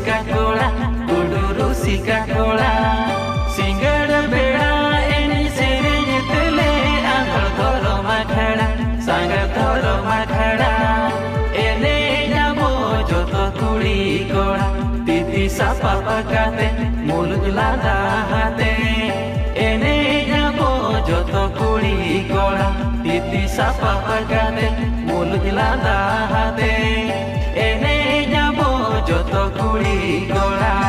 রসিকা কোলা গুডু রসিকা কোলা সিঙ্গড় বেড়া এনে সেরেন তেলে আঙুল ধরো মাখড়া সাঙ্গ ধরো মাখড়া এনে যাবো যত কুড়ি কোড়া তিতি সাপা পাকাতে মুলুক লাদা হাতে এনে যাবো যত কুড়ি কোড়া তিতি সাপা পাকাতে মুলুক লাদা হাতে এনে যাবো যত কুড়ি কোড়া।